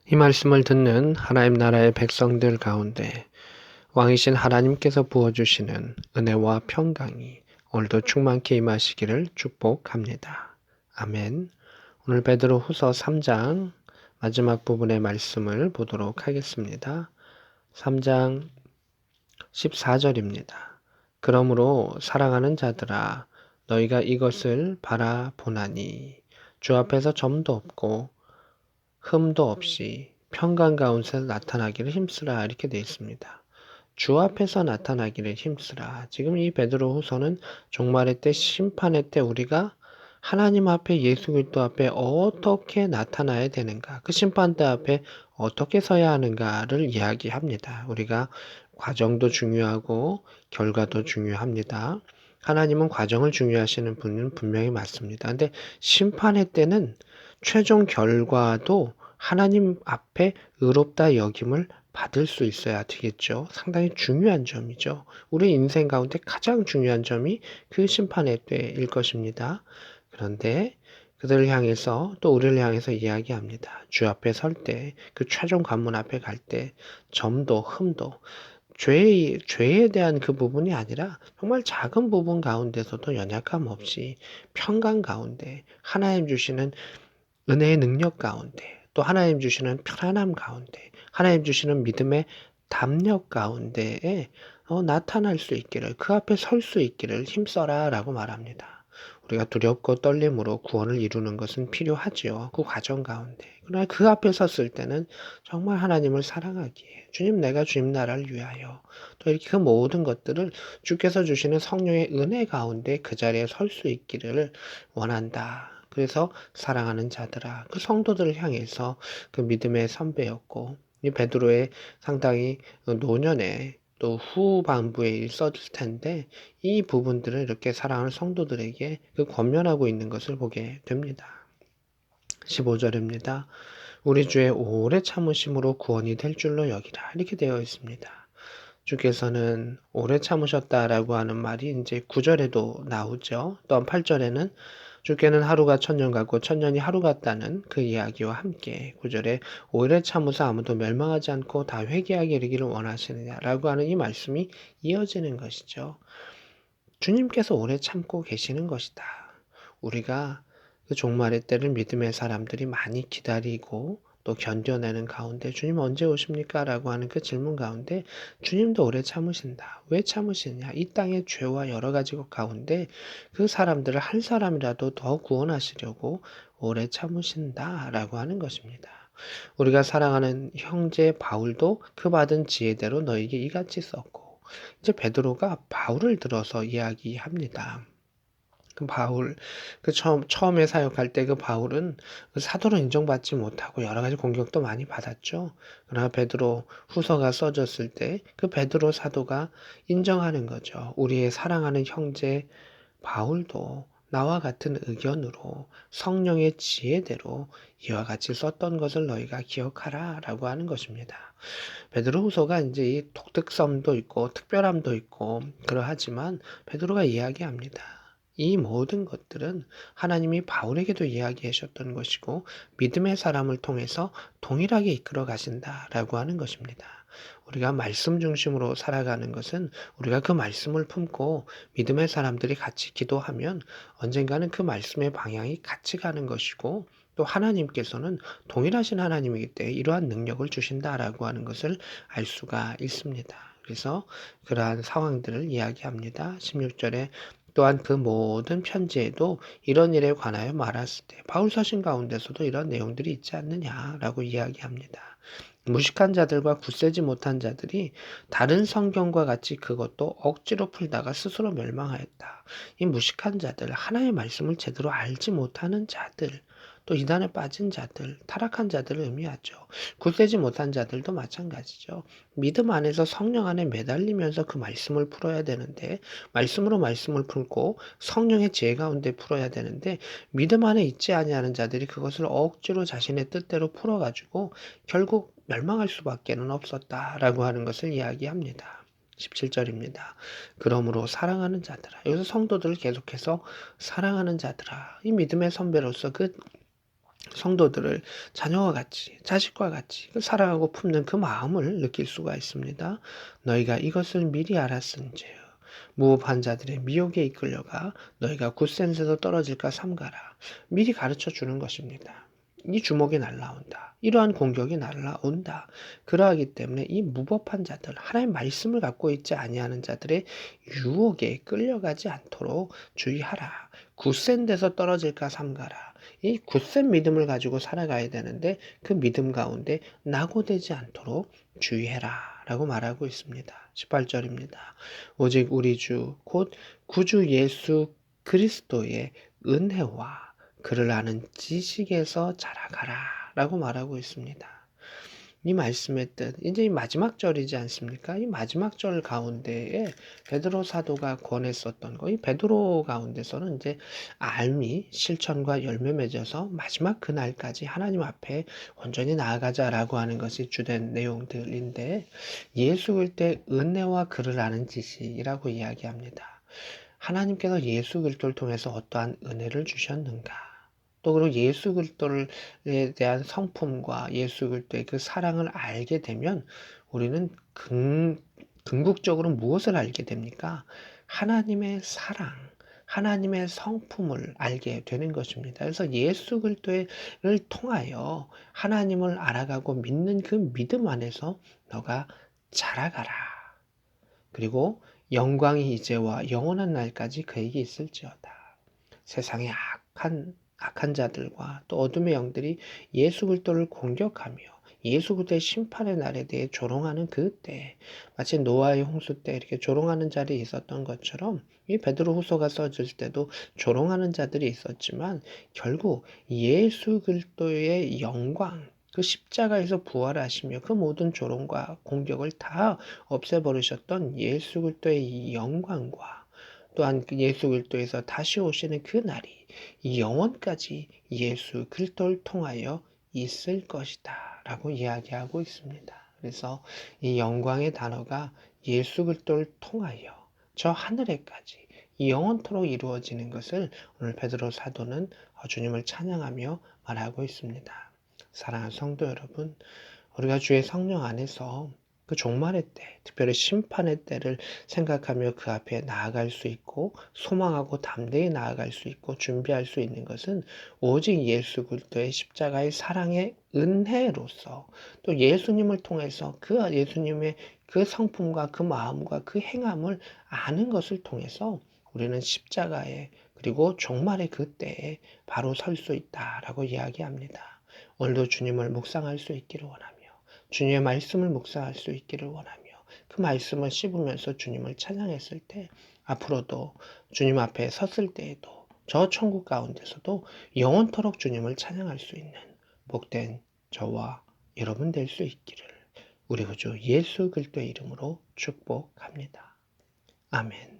이 말씀을 듣는 하나님 나라의 백성들 가운데 왕이신 하나님께서 부어주시는 은혜와 평강이 오늘도 충만케 임하시기를 축복합니다. 아멘. 오늘 베드로 후서 3장 마지막 부분의 말씀을 보도록 하겠습니다. 3장 14절입니다. 그러므로 사랑하는 자들아 너희가 이것을 바라보나니 주 앞에서 점도 없고 흠도 없이 평강 가운데 나타나기를 힘쓰라 이렇게 되어 있습니다. 주 앞에서 나타나기를 힘쓰라. 지금 이 베드로 후서는 종말의 때 심판의 때 우리가 하나님 앞에 예수 그리스도 앞에 어떻게 나타나야 되는가, 그 심판대 앞에 어떻게 서야 하는가를 이야기합니다. 우리가 과정도 중요하고 결과도 중요합니다. 하나님은 과정을 중요하시는 분은 분명히 맞습니다. 근데 심판의 때는 최종 결과도 하나님 앞에 의롭다 여김을 받을 수 있어야 되겠죠. 상당히 중요한 점이죠. 우리 인생 가운데 가장 중요한 점이 그 심판의 때일 것입니다. 그런데 그들을 향해서 또 우리를 향해서 이야기합니다. 주 앞에 설 때, 그 최종 관문 앞에 갈 때 점도 흠도 죄에 대한 그 부분이 아니라 정말 작은 부분 가운데서도 연약함 없이 평강 가운데 하나님 주시는 은혜의 능력 가운데 또 하나님 주시는 편안함 가운데 하나님 주시는 믿음의 담력 가운데에 나타날 수 있기를, 그 앞에 설 수 있기를 힘써라 라고 말합니다. 우리가 두렵고 떨림으로 구원을 이루는 것은 필요하지요. 그 과정 가운데. 그러나 그 앞에 섰을 때는 정말 하나님을 사랑하기에 주님, 내가 주님 나라를 위하여 또 이렇게 그 모든 것들을 주께서 주시는 성령의 은혜 가운데 그 자리에 설 수 있기를 원한다. 그래서 사랑하는 자들아, 그 성도들을 향해서 그 믿음의 선배였고, 이 베드로의 상당히 노년에 또 후반부에 있었을 텐데, 이 부분들을 이렇게 사랑하는 성도들에게 그 권면하고 있는 것을 보게 됩니다. 15절입니다. 우리 주의 오래 참으심으로 구원이 될 줄로 여기라. 이렇게 되어 있습니다. 주께서는 오래 참으셨다라고 하는 말이 이제 9절에도 나오죠. 또 8절에는 주께는 하루가 천년 같고 천년이 하루 같다는 그 이야기와 함께 9절에 오래 참으사 아무도 멸망하지 않고 다 회개하게 이르기를 원하시느냐라고 하는 이 말씀이 이어지는 것이죠. 주님께서 오래 참고 계시는 것이다. 우리가 그 종말의 때를 믿음의 사람들이 많이 기다리고 또 견뎌내는 가운데 주님 언제 오십니까? 라고 하는 그 질문 가운데 주님도 오래 참으신다. 왜 참으시냐? 이 땅의 죄와 여러 가지 것 가운데 그 사람들을 한 사람이라도 더 구원하시려고 오래 참으신다. 라고 하는 것입니다. 우리가 사랑하는 형제 바울도 그 받은 지혜대로 너에게 이같이 썼고, 이제 베드로가 바울을 들어서 이야기합니다. 그 바울, 그 처음에 사역할 때 그 바울은 그 사도로 인정받지 못하고 여러 가지 공격도 많이 받았죠. 그러나 베드로 후서가 써졌을 때 그 베드로 사도가 인정하는 거죠. 우리의 사랑하는 형제 바울도 나와 같은 의견으로 성령의 지혜대로 이와 같이 썼던 것을 너희가 기억하라 라고 하는 것입니다. 베드로후서가 이제 이 독특성도 있고 특별함도 있고 그러하지만 베드로가 이야기합니다. 이 모든 것들은 하나님이 바울에게도 이야기하셨던 것이고 믿음의 사람을 통해서 동일하게 이끌어 가신다라고 하는 것입니다. 우리가 말씀 중심으로 살아가는 것은 우리가 그 말씀을 품고 믿음의 사람들이 같이 기도하면 언젠가는 그 말씀의 방향이 같이 가는 것이고 또 하나님께서는 동일하신 하나님이기 때문에 이러한 능력을 주신다라고 하는 것을 알 수가 있습니다. 그래서 그러한 상황들을 이야기합니다. 16절에 또한 그 모든 편지에도 이런 일에 관하여 말했을 때 바울 서신 가운데서도 이런 내용들이 있지 않느냐라고 이야기합니다. 무식한 자들과 굳세지 못한 자들이 다른 성경과 같이 그것도 억지로 풀다가 스스로 멸망하였다. 이 무식한 자들, 하나의 말씀을 제대로 알지 못하는 자들, 또 이단에 빠진 자들, 타락한 자들을 의미하죠. 굳세지 못한 자들도 마찬가지죠. 믿음 안에서 성령 안에 매달리면서 그 말씀을 풀어야 되는데, 말씀으로 말씀을 풀고 성령의 지혜 가운데 풀어야 되는데, 믿음 안에 있지 아니하는 자들이 그것을 억지로 자신의 뜻대로 풀어가지고 결국 멸망할 수밖에는 없었다라고 하는 것을 이야기합니다. 17절입니다. 그러므로 사랑하는 자들아. 여기서 성도들을 계속해서 사랑하는 자들아. 이 믿음의 선배로서 그 성도들을 자녀와 같이, 자식과 같이 사랑하고 품는 그 마음을 느낄 수가 있습니다. 너희가 이것을 미리 알았은즉 무업한 자들의 미혹에 이끌려가 너희가 굳센 데서 떨어질까 삼가라. 미리 가르쳐 주는 것입니다. 이 주먹이 날라온다. 이러한 공격이 날라온다. 그러하기 때문에 이 무법한 자들, 하나님의 말씀을 갖고 있지 아니하는 자들의 유혹에 끌려가지 않도록 주의하라. 굳센 데서 떨어질까 삼가라. 이 굳센 믿음을 가지고 살아가야 되는데 그 믿음 가운데 낙오되지 않도록 주의해라 라고 말하고 있습니다. 18절입니다. 오직 우리 주 곧 구주 예수 그리스도의 은혜와 그를 아는 지식에서 자라가라 라고 말하고 있습니다. 이 말씀의 뜻, 이제 이 마지막 절이지 않습니까? 이 마지막 절 가운데에 베드로 사도가 권했었던 거, 이 베드로 가운데서는 이제 알미, 실천과 열매 맺어서 마지막 그날까지 하나님 앞에 온전히 나아가자라고 하는 것이 주된 내용들인데, 예수 그리스도의 은혜와 그를 아는 지식이라고 이야기합니다. 하나님께서 예수 그리스도를 통해서 어떠한 은혜를 주셨는가? 또 그리고 예수 그리스도에 대한 성품과 예수 그리스도의 그 사랑을 알게 되면 우리는 궁극적으로 무엇을 알게 됩니까? 하나님의 사랑, 하나님의 성품을 알게 되는 것입니다. 그래서 예수 그리스도를 통하여 하나님을 알아가고 믿는 그 믿음 안에서 너가 자라가라. 그리고 영광이 이제와 영원한 날까지 그에게 있을지어다. 세상의 악한 자들과 또 어둠의 영들이 예수 그리스도를 공격하며 예수 그리스도의 심판의 날에 대해 조롱하는 그때, 마치 노아의 홍수 때 이렇게 조롱하는 자들이 있었던 것처럼 이 베드로후서가 써질 때도 조롱하는 자들이 있었지만 결국 예수 그리스도의 영광, 그 십자가에서 부활하시며 그 모든 조롱과 공격을 다 없애버리셨던 예수 그리스도의 영광과 또한 그 예수 그리스도에서 다시 오시는 그 날이 영원까지 예수 그리스도를 통하여 있을 것이다 라고 이야기하고 있습니다. 그래서 이 영광의 단어가 예수 그리스도를 통하여 저 하늘에까지 영원토록 이루어지는 것을 오늘 베드로 사도는 주님을 찬양하며 말하고 있습니다. 사랑하는 성도 여러분, 우리가 주의 성령 안에서 그 종말의 때, 특별히 심판의 때를 생각하며 그 앞에 나아갈 수 있고 소망하고 담대히 나아갈 수 있고 준비할 수 있는 것은 오직 예수 그리스도의 십자가의 사랑의 은혜로서 또 예수님을 통해서 그 예수님의 그 성품과 그 마음과 그 행함을 아는 것을 통해서 우리는 십자가에 그리고 종말의 그때에 바로 설 수 있다라고 이야기합니다. 오늘도 주님을 묵상할 수 있기를 원하며 주님의 말씀을 묵상할 수 있기를 원하며 그 말씀을 씹으면서 주님을 찬양했을 때 앞으로도 주님 앞에 섰을 때에도 저 천국 가운데서도 영원토록 주님을 찬양할 수 있는 복된 저와 여러분 될 수 있기를 우리 구주 예수 그리스도의 이름으로 축복합니다. 아멘.